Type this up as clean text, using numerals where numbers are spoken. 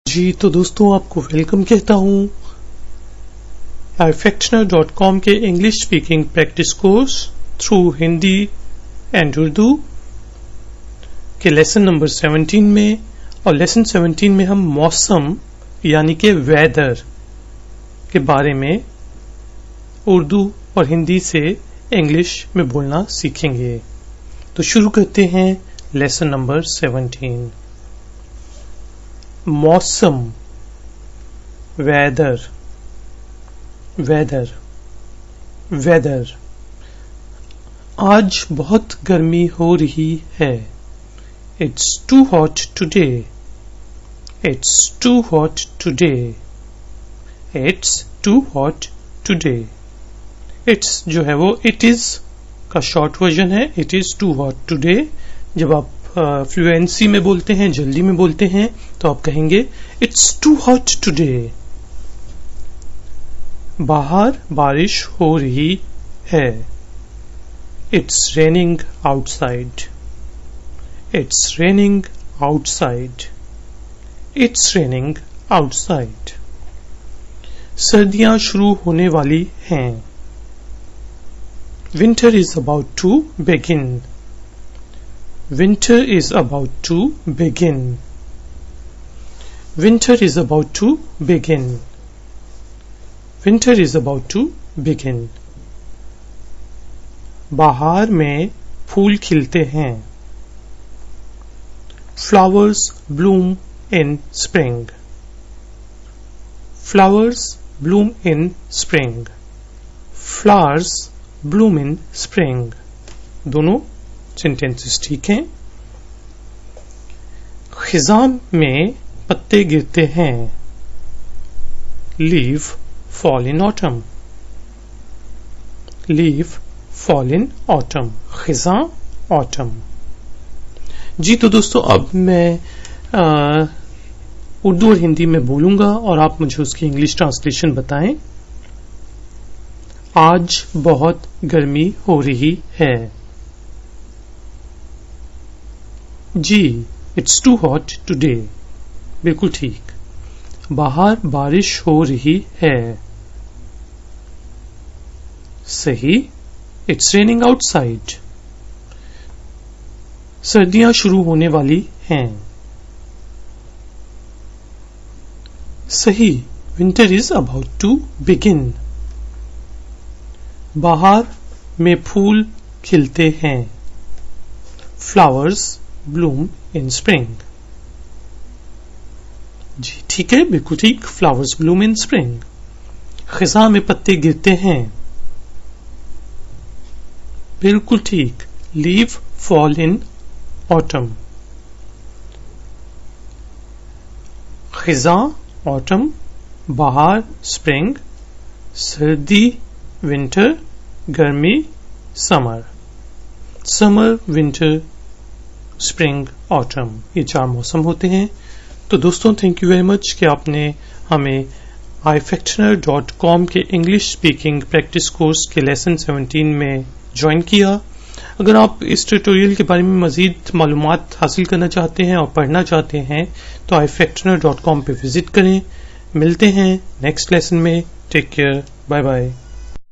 जी तो दोस्तों आपको वेलकम कहता हूं iFactioner.com के English speaking practice course through Hindi and Urdu के लेसन नंबर 17 में। और लेसन 17 में हम मौसम यानी कि वेदर के बारे में उर्दू और हिंदी से इंग्लिश में बोलना सीखेंगे। तो शुरू करते हैं लेसन नंबर 17। मौसम वेदर वेदर वेदर। आज बहुत गर्मी हो रही है। It's too hot today. It's too hot today. It's too hot today. It's जो है वो it is का शॉर्ट वर्जन है। It is too hot today। जब आप फ्लुएंसी में बोलते हैं, जल्दी में बोलते हैं, तो आप कहेंगे It's too hot today। बाहर बारिश हो रही है। It's raining outside. It's raining outside. It's raining outside. सर्दियां शुरू होने वाली हैं। Winter is about to begin. Winter is about to begin. Winter is about to begin. Winter is about to begin. बाहर में फूल खिलते हैं। Flowers bloom in spring. Flowers bloom in spring. Flowers bloom in spring. दोनों sentences ठीक हैं। खिज़ां में पत्ते गिरते हैं। Leaf fall in autumn. Leaf fall in autumn. खिज़ां autumn। जी तो दोस्तों अब मैं उर्दू और हिंदी में बोलूंगा और आप मुझे उसकी इंग्लिश ट्रांसलेशन बताएं। आज बहुत गर्मी हो रही है। जी इट्स टू हॉट टुडे। बिल्कुल ठीक। बाहर बारिश हो रही है। सही। It's raining outside. सर्दियां शुरू होने वाली हैं। सही। Winter is about to begin. बाहर में फूल खिलते हैं। Flowers bloom in spring. जी ठीक है, बिल्कुल ठीक। Flowers bloom in spring. खिज़ां में पत्ते गिरते हैं। बिल्कुल ठीक। Leave fall in autumn. खिज़ां ऑटम। बाहर स्प्रिंग। सर्दी विंटर। गर्मी summer. Summer winter spring autumn, ये 4 मौसम होते हैं। तो दोस्तों थैंक यू वेरी मच कि आपने हमें iFactioner.com के इंग्लिश स्पीकिंग प्रैक्टिस कोर्स के लेसन 17 में ज्वाइन किया। अगर आप इस ट्यूटोरियल के बारे में मजीद मालूमात हासिल करना चाहते हैं और पढ़ना चाहते हैं तो iFactioner.com पे विजिट करें। मिलते हैं नेक्स्ट लेसन में। Take care. Bye bye.